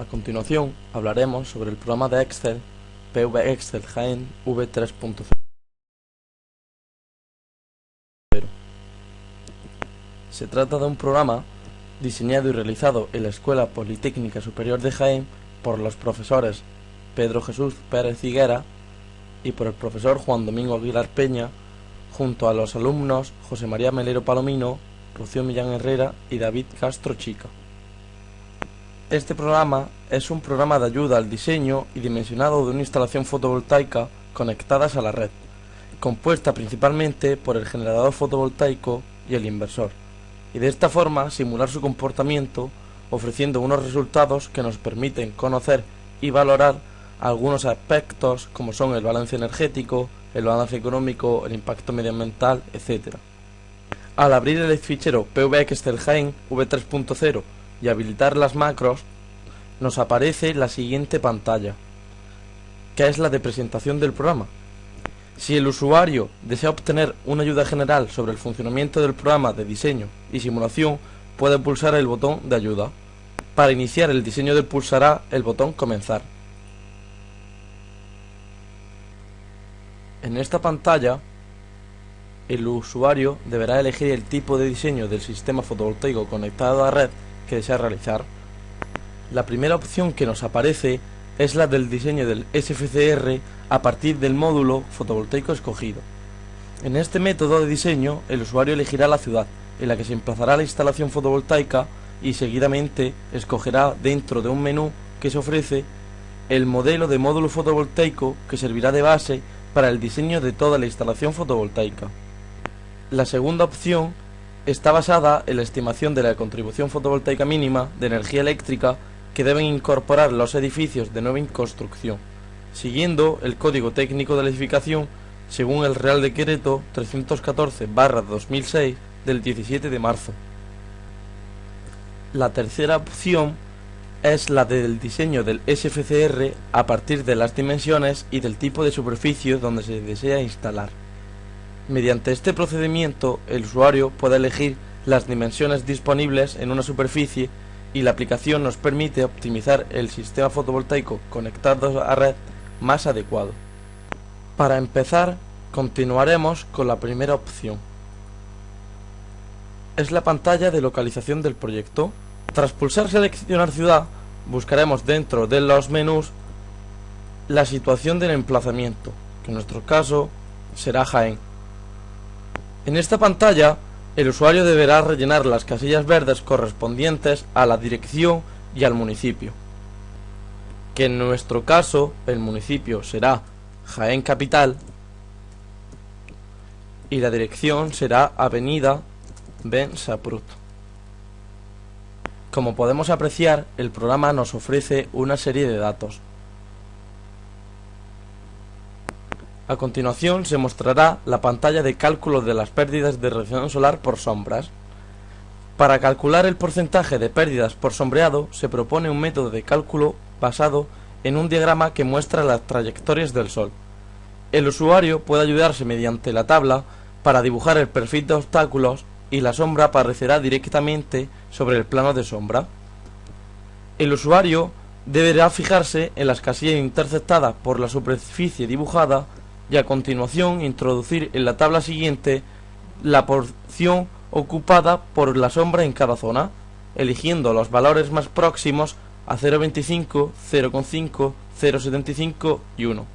A continuación hablaremos sobre el programa de Excel PV Excel Jaén V3.0. Se trata de un programa diseñado y realizado en la Escuela Politécnica Superior de Jaén por los profesores Pedro Jesús Pérez Higuera y por el profesor Juan Domingo Aguilar Peña, junto a los alumnos José María Melero Palomino, Rocío Millán Herrera y David Castro Chica. Este programa es un programa de ayuda al diseño y dimensionado de una instalación fotovoltaica conectadas a la red, compuesta principalmente por el generador fotovoltaico y el inversor, y de esta forma simular su comportamiento, ofreciendo unos resultados que nos permiten conocer y valorar algunos aspectos como son el balance energético, el balance económico, el impacto medioambiental, etc. Al abrir el fichero PV Excel Jaén V3.0 y habilitar las macros, nos aparece la siguiente pantalla, que es la de presentación del programa. Si el usuario desea obtener una ayuda general sobre el funcionamiento del programa de diseño y simulación, puede pulsar el botón de ayuda. Para iniciar el diseño pulsará el botón comenzar. En esta pantalla, el usuario deberá elegir el tipo de diseño del sistema fotovoltaico conectado a la red que desea realizar. La primera opción que nos aparece es la del diseño del SFCR a partir del módulo fotovoltaico escogido. En este método de diseño, el usuario elegirá la ciudad en la que se emplazará la instalación fotovoltaica y seguidamente escogerá dentro de un menú que se ofrece el modelo de módulo fotovoltaico que servirá de base para el diseño de toda la instalación fotovoltaica. La segunda opción está basada en la estimación de la contribución fotovoltaica mínima de energía eléctrica que deben incorporar los edificios de nueva construcción, siguiendo el código técnico de la edificación según el Real Decreto 314/2006 del 17 de marzo. La tercera opción es la del diseño del SFCR a partir de las dimensiones y del tipo de superficie donde se desea instalar. Mediante este procedimiento, el usuario puede elegir las dimensiones disponibles en una superficie y la aplicación nos permite optimizar el sistema fotovoltaico conectado a red más adecuado. Para empezar, continuaremos con la primera opción. Es la pantalla de localización del proyecto. Tras pulsar seleccionar ciudad, buscaremos dentro de los menús la situación del emplazamiento, que en nuestro caso será Jaén. En esta pantalla, el usuario deberá rellenar las casillas verdes correspondientes a la dirección y al municipio, que en nuestro caso el municipio será Jaén Capital y la dirección será Avenida Ben Saprut. Como podemos apreciar, el programa nos ofrece una serie de datos. A continuación se mostrará la pantalla de cálculo de las pérdidas de radiación solar por sombras. Para calcular el porcentaje de pérdidas por sombreado se propone un método de cálculo basado en un diagrama que muestra las trayectorias del Sol. El usuario puede ayudarse mediante la tabla para dibujar el perfil de obstáculos y la sombra aparecerá directamente sobre el plano de sombra. El usuario deberá fijarse en las casillas interceptadas por la superficie dibujada y a continuación introducir en la tabla siguiente la porción ocupada por la sombra en cada zona, eligiendo los valores más próximos a 0,25, 0,5, 0,75 y 1.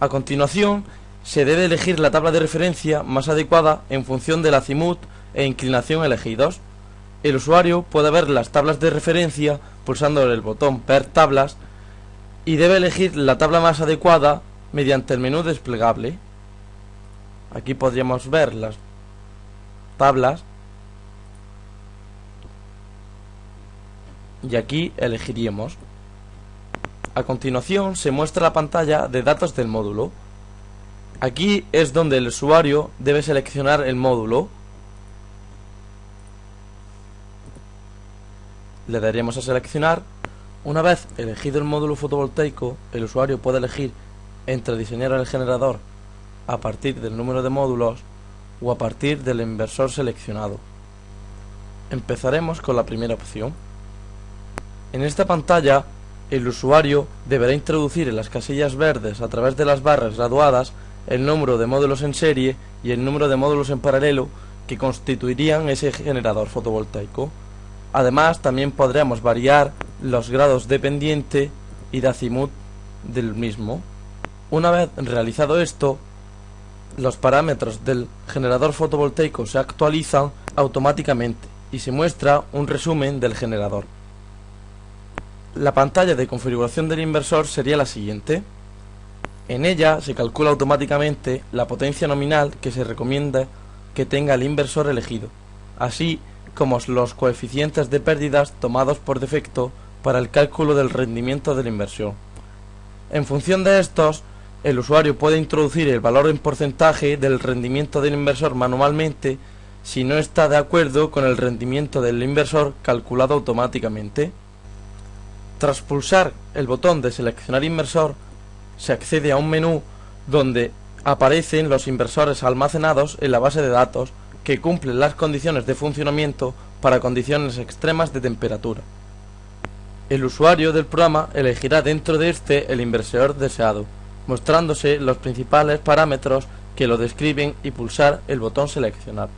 A continuación, se debe elegir la tabla de referencia más adecuada en función del azimut e inclinación elegidos. El usuario puede ver las tablas de referencia pulsando el botón Ver tablas y debe elegir la tabla más adecuada mediante el menú desplegable. Aquí podríamos ver las tablas y aquí elegiríamos. A continuación se muestra la pantalla de datos del módulo. Aquí es donde el usuario debe seleccionar el módulo. Le daremos a seleccionar. Una vez elegido el módulo fotovoltaico, el usuario puede elegir entre diseñar el generador a partir del número de módulos o a partir del inversor seleccionado. Empezaremos con la primera opción. En esta pantalla, el usuario deberá introducir en las casillas verdes a través de las barras graduadas el número de módulos en serie y el número de módulos en paralelo que constituirían ese generador fotovoltaico. Además, también podremos variar los grados de pendiente y de azimut del mismo. Una vez realizado esto, los parámetros del generador fotovoltaico se actualizan automáticamente y se muestra un resumen del generador. La pantalla de configuración del inversor sería la siguiente. En ella se calcula automáticamente la potencia nominal que se recomienda que tenga el inversor elegido, así como los coeficientes de pérdidas tomados por defecto para el cálculo del rendimiento de la inversión. En función de estos, el usuario puede introducir el valor en porcentaje del rendimiento del inversor manualmente si no está de acuerdo con el rendimiento del inversor calculado automáticamente. Tras pulsar el botón de seleccionar inversor, se accede a un menú donde aparecen los inversores almacenados en la base de datos que cumplen las condiciones de funcionamiento para condiciones extremas de temperatura. El usuario del programa elegirá dentro de este el inversor deseado, mostrándose los principales parámetros que lo describen y pulsar el botón seleccionar.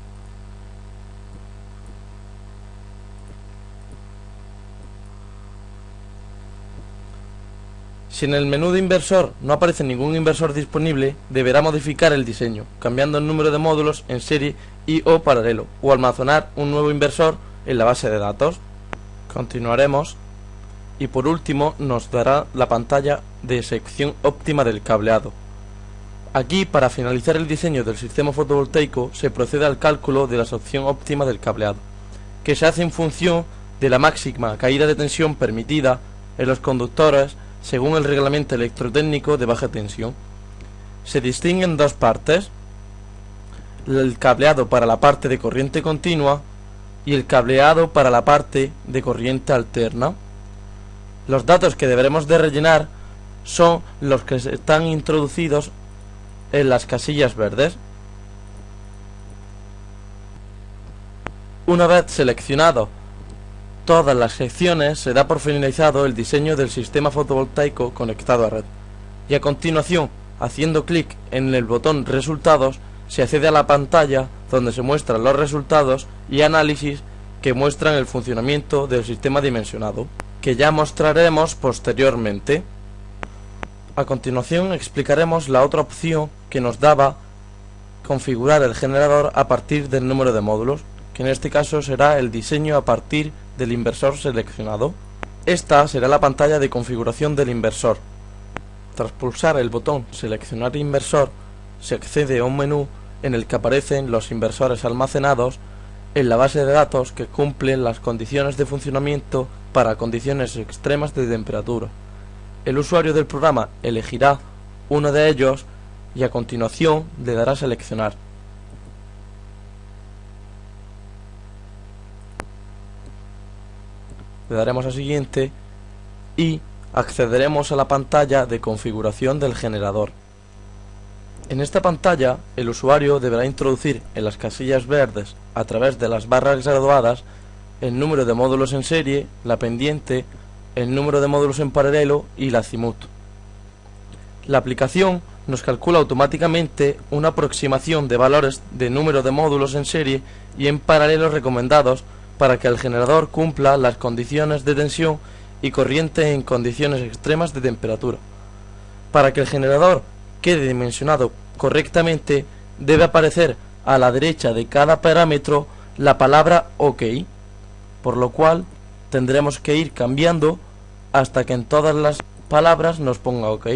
Si en el menú de inversor no aparece ningún inversor disponible, deberá modificar el diseño, cambiando el número de módulos en serie y o paralelo, o almacenar un nuevo inversor en la base de datos. Continuaremos y por último nos dará la pantalla de sección óptima del cableado. Aquí, para finalizar el diseño del sistema fotovoltaico, se procede al cálculo de la sección óptima del cableado, que se hace en función de la máxima caída de tensión permitida en los conductores según el reglamento electrotécnico de baja tensión. Se distinguen dos partes: el cableado para la parte de corriente continua y el cableado para la parte de corriente alterna. Los datos que deberemos de rellenar son los que están introducidos en las casillas verdes. Una vez seleccionado todas las secciones, se da por finalizado el diseño del sistema fotovoltaico conectado a red, y a continuación, haciendo clic en el botón Resultados, se accede a la pantalla donde se muestran los resultados y análisis que muestran el funcionamiento del sistema dimensionado, que ya mostraremos posteriormente. A continuación explicaremos la otra opción que nos daba configurar el generador a partir del número de módulos, que en este caso será el diseño a partir del inversor seleccionado. Esta será la pantalla de configuración del inversor. Tras pulsar el botón Seleccionar inversor, se accede a un menú en el que aparecen los inversores almacenados en la base de datos que cumplen las condiciones de funcionamiento para condiciones extremas de temperatura. El usuario del programa elegirá uno de ellos y a continuación le dará a seleccionar. Le daremos a siguiente y accederemos a la pantalla de configuración del generador. En esta pantalla, el usuario deberá introducir en las casillas verdes, a través de las barras graduadas, el número de módulos en serie, la pendiente, el número de módulos en paralelo y la azimut. La aplicación nos calcula automáticamente una aproximación de valores de número de módulos en serie y en paralelo recomendados para que el generador cumpla las condiciones de tensión y corriente en condiciones extremas de temperatura. Para que el generador quede dimensionado correctamente, debe aparecer a la derecha de cada parámetro la palabra OK, por lo cual tendremos que ir cambiando hasta que en todas las palabras nos ponga OK.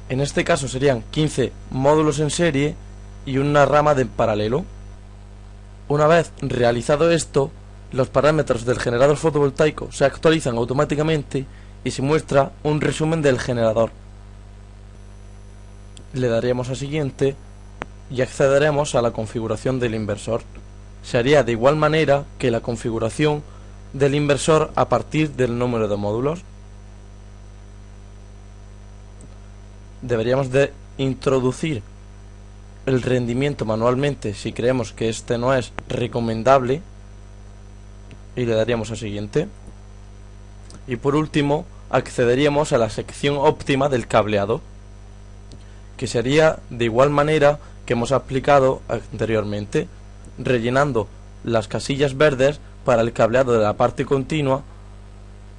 En este caso serían 15 módulos en serie y una rama de paralelo. Una vez realizado esto, los parámetros del generador fotovoltaico se actualizan automáticamente y se muestra un resumen del generador. Le daremos a siguiente y accederemos a la configuración del inversor. Se haría de igual manera que la configuración del inversor a partir del número de módulos. Deberíamos de introducir el rendimiento manualmente si creemos que este no es recomendable y le daríamos a siguiente. Y por último, accederíamos a la sección óptima del cableado, que sería de igual manera que hemos aplicado anteriormente, rellenando las casillas verdes para el cableado de la parte continua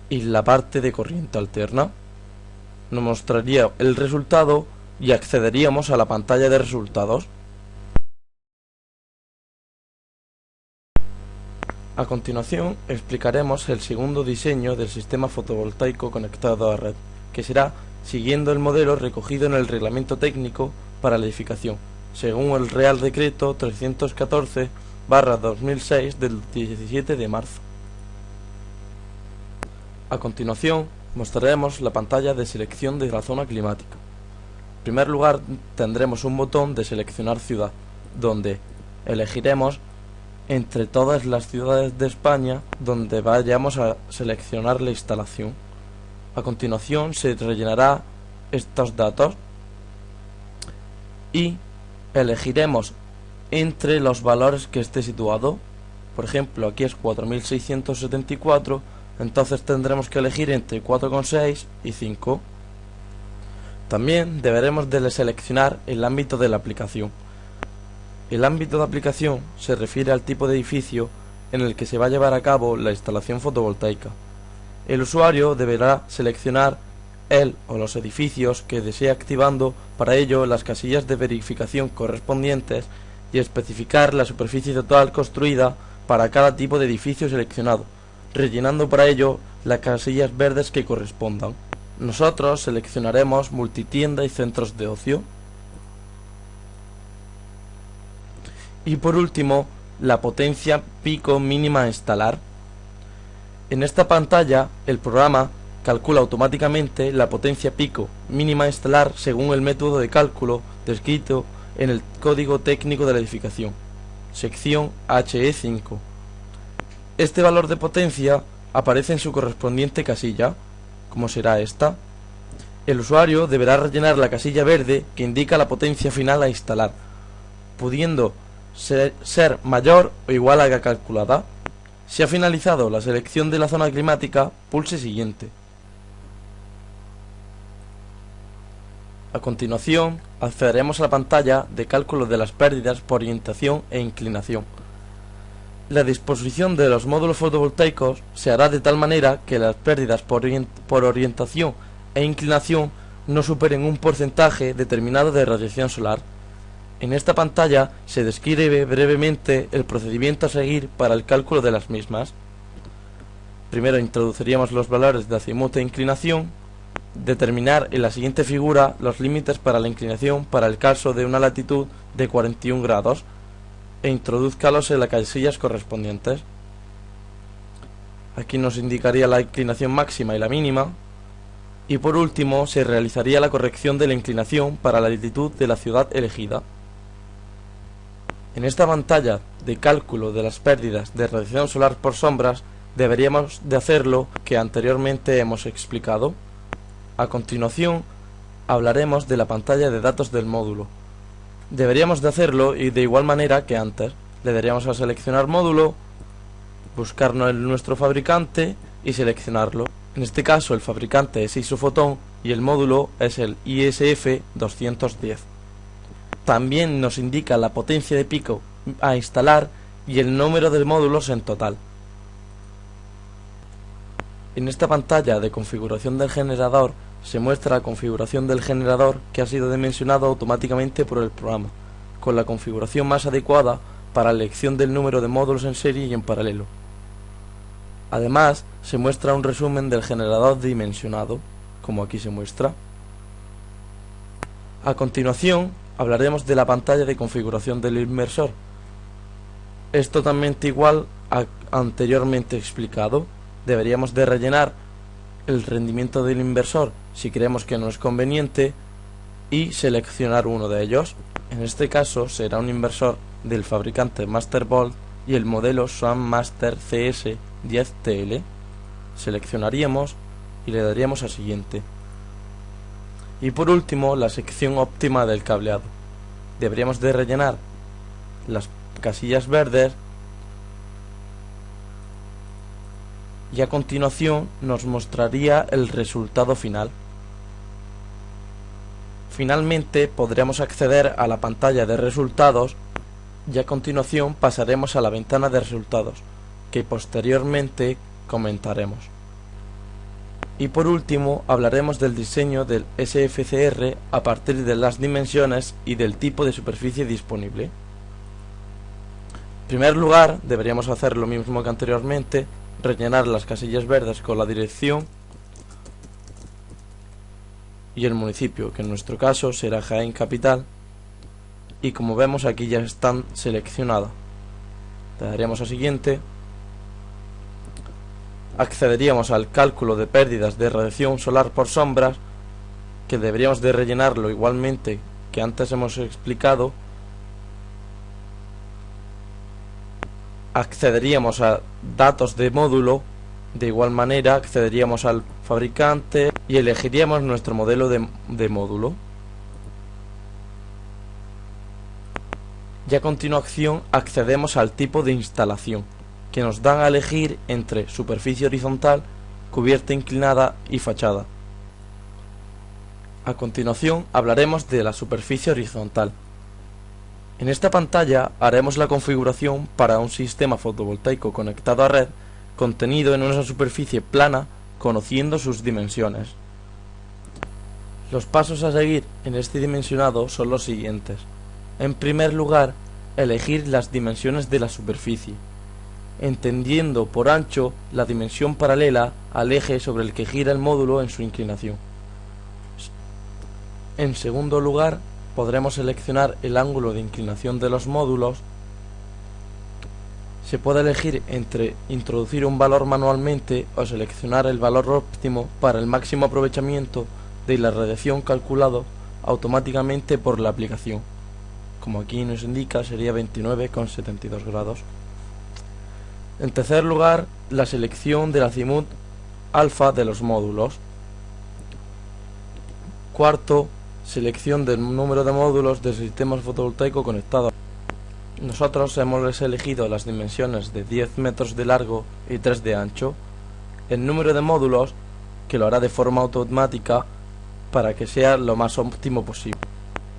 y la parte de corriente alterna. Nos mostraría el resultado y accederíamos a la pantalla de resultados. A continuación explicaremos el segundo diseño del sistema fotovoltaico conectado a red, que será siguiendo el modelo recogido en el Reglamento Técnico para la Edificación, según el Real Decreto 314/2006 del 17 de marzo. A continuación mostraremos la pantalla de selección de la zona climática. En primer lugar tendremos un botón de seleccionar ciudad, donde elegiremos entre todas las ciudades de España donde vayamos a seleccionar la instalación. A continuación se rellenará estos datos y elegiremos entre los valores que esté situado. Por ejemplo, aquí es 4674, entonces tendremos que elegir entre 4,6 y 5. También deberemos de seleccionar el ámbito de la aplicación. El ámbito de aplicación se refiere al tipo de edificio en el que se va a llevar a cabo la instalación fotovoltaica. El usuario deberá seleccionar el o los edificios que desee, activando para ello las casillas de verificación correspondientes y especificar la superficie total construida para cada tipo de edificio seleccionado, rellenando para ello las casillas verdes que correspondan. Nosotros seleccionaremos multitienda y centros de ocio. Y por último, la potencia pico mínima a instalar. En esta pantalla, el programa calcula automáticamente la potencia pico mínima a instalar según el método de cálculo descrito en el Código Técnico de la Edificación, sección HE5. Este valor de potencia aparece en su correspondiente casilla, como será esta. El usuario deberá rellenar la casilla verde que indica la potencia final a instalar, pudiendo ser mayor o igual a la calculada. Si ha finalizado la selección de la zona climática, pulse siguiente. A continuación, accederemos a la pantalla de cálculo de las pérdidas por orientación e inclinación. La disposición de los módulos fotovoltaicos se hará de tal manera que las pérdidas por orientación e inclinación no superen un porcentaje determinado de radiación solar. En esta pantalla se describe brevemente el procedimiento a seguir para el cálculo de las mismas. Primero introduciríamos los valores de azimut e inclinación, determinar en la siguiente figura los límites para la inclinación para el caso de una latitud de 41 grados e introdúzcalos en las casillas correspondientes. Aquí nos indicaría la inclinación máxima y la mínima. Y por último se realizaría la corrección de la inclinación para la latitud de la ciudad elegida. En esta pantalla de cálculo de las pérdidas de radiación solar por sombras deberíamos de hacer lo que anteriormente hemos explicado. A continuación hablaremos de la pantalla de datos del módulo. Deberíamos de hacerlo y de igual manera que antes. Le daríamos a seleccionar módulo, buscarnos nuestro fabricante y seleccionarlo. En este caso el fabricante es Isofotón y el módulo es el ISF 210. También nos indica la potencia de pico a instalar y el número de módulos en total. En esta pantalla de configuración del generador se muestra la configuración del generador que ha sido dimensionado automáticamente por el programa, con la configuración más adecuada para la elección del número de módulos en serie y en paralelo. Además, se muestra un resumen del generador dimensionado, como aquí se muestra. A continuación, hablaremos de la pantalla de configuración del inversor. Es totalmente igual a anteriormente explicado. Deberíamos de rellenar el rendimiento del inversor si creemos que no es conveniente y seleccionar uno de ellos. En este caso será un inversor del fabricante Mastervolt y el modelo Swan Master CS10TL. Seleccionaríamos y le daríamos a siguiente. Y por último, la sección óptima del cableado. Deberíamos de rellenar las casillas verdes y a continuación nos mostraría el resultado final. Finalmente podremos acceder a la pantalla de resultados y a continuación pasaremos a la ventana de resultados, que posteriormente comentaremos. Y por último hablaremos del diseño del SFCR a partir de las dimensiones y del tipo de superficie disponible. En primer lugar, deberíamos hacer lo mismo que anteriormente, rellenar las casillas verdes con la dirección y el municipio, que en nuestro caso será Jaén Capital, y como vemos aquí ya están seleccionadas. Le daríamos a siguiente. Accederíamos al cálculo de pérdidas de radiación solar por sombras, que deberíamos de rellenarlo igualmente que antes hemos explicado. Accederíamos a datos de módulo, de igual manera accederíamos al fabricante y elegiríamos nuestro modelo de módulo. Y a continuación accedemos al tipo de instalación, que nos dan a elegir entre superficie horizontal, cubierta inclinada y fachada. A continuación hablaremos de la superficie horizontal. En esta pantalla haremos la configuración para un sistema fotovoltaico conectado a red contenido en una superficie plana conociendo sus dimensiones. Los pasos a seguir en este dimensionado son los siguientes. En primer lugar, elegir las dimensiones de la superficie, entendiendo por ancho la dimensión paralela al eje sobre el que gira el módulo en su inclinación. En segundo lugar, podremos seleccionar el ángulo de inclinación de los módulos. Se puede elegir entre introducir un valor manualmente o seleccionar el valor óptimo para el máximo aprovechamiento de la radiación calculado automáticamente por la aplicación. Como aquí nos indica, sería 29,72 grados. En tercer lugar, la selección del azimut alfa de los módulos. Cuarto, selección del número de módulos del sistema fotovoltaico conectado. Nosotros hemos elegido las dimensiones de 10 metros de largo y 3 de ancho. El número de módulos, que lo hará de forma automática para que sea lo más óptimo posible.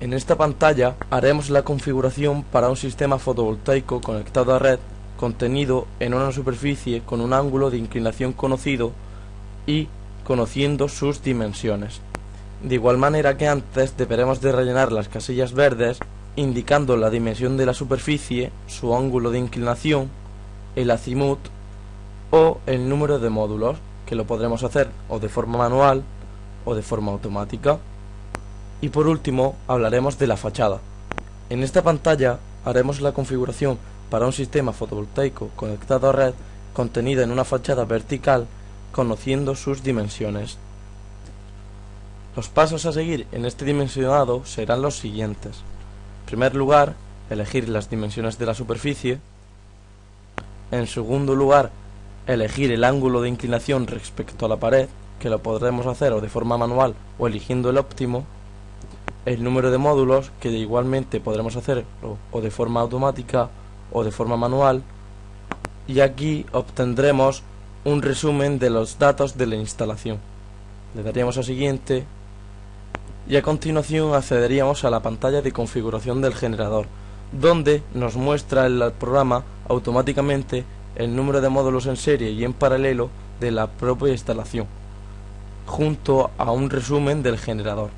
En esta pantalla haremos la configuración para un sistema fotovoltaico conectado a red contenido en una superficie con un ángulo de inclinación conocido y conociendo sus dimensiones. De igual manera que antes, deberemos de rellenar las casillas verdes indicando la dimensión de la superficie, su ángulo de inclinación, el azimut o el número de módulos, que lo podremos hacer o de forma manual o de forma automática. Y por último hablaremos de la fachada. En esta pantalla haremos la configuración para un sistema fotovoltaico conectado a red contenida en una fachada vertical conociendo sus dimensiones. Los pasos a seguir en este dimensionado serán los siguientes. En primer lugar, elegir las dimensiones de la superficie. En segundo lugar, elegir el ángulo de inclinación respecto a la pared, que lo podremos hacer o de forma manual o eligiendo el óptimo. El número de módulos, que igualmente podremos hacerlo o de forma automática o de forma manual. Y aquí obtendremos un resumen de los datos de la instalación. Le daríamos a siguiente y a continuación accederíamos a la pantalla de configuración del generador, donde nos muestra el programa automáticamente el número de módulos en serie y en paralelo de la propia instalación, junto a un resumen del generador.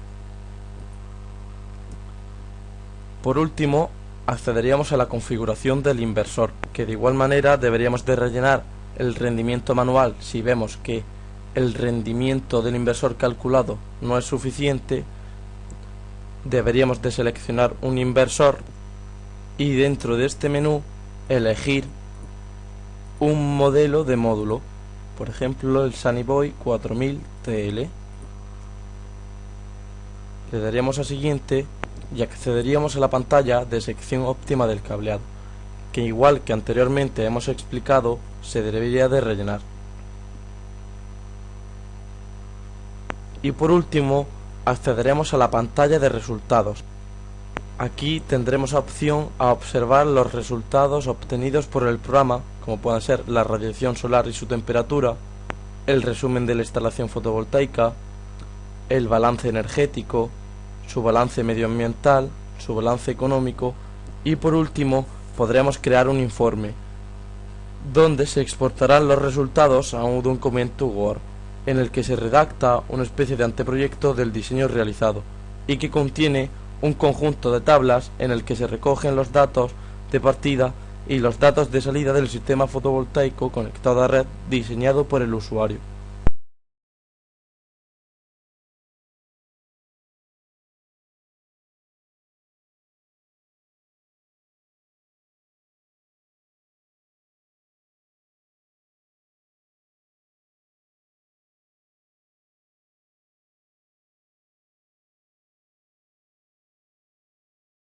Por último, accederíamos a la configuración del inversor, que de igual manera deberíamos de rellenar el rendimiento manual si vemos que el rendimiento del inversor calculado no es suficiente. Deberíamos de seleccionar un inversor y dentro de este menú elegir un modelo de módulo, por ejemplo el Sunnyboy 4000 TL. Le daríamos a siguiente y accederíamos a la pantalla de sección óptima del cableado, que igual que anteriormente hemos explicado se debería de rellenar. Y por último accederemos a la pantalla de resultados. Aquí tendremos opción a observar los resultados obtenidos por el programa, como pueden ser la radiación solar y su temperatura, el resumen de la instalación fotovoltaica, el balance energético, su balance medioambiental, su balance económico y por último podremos crear un informe donde se exportarán los resultados a un documento Word en el que se redacta una especie de anteproyecto del diseño realizado y que contiene un conjunto de tablas en el que se recogen los datos de partida y los datos de salida del sistema fotovoltaico conectado a red diseñado por el usuario.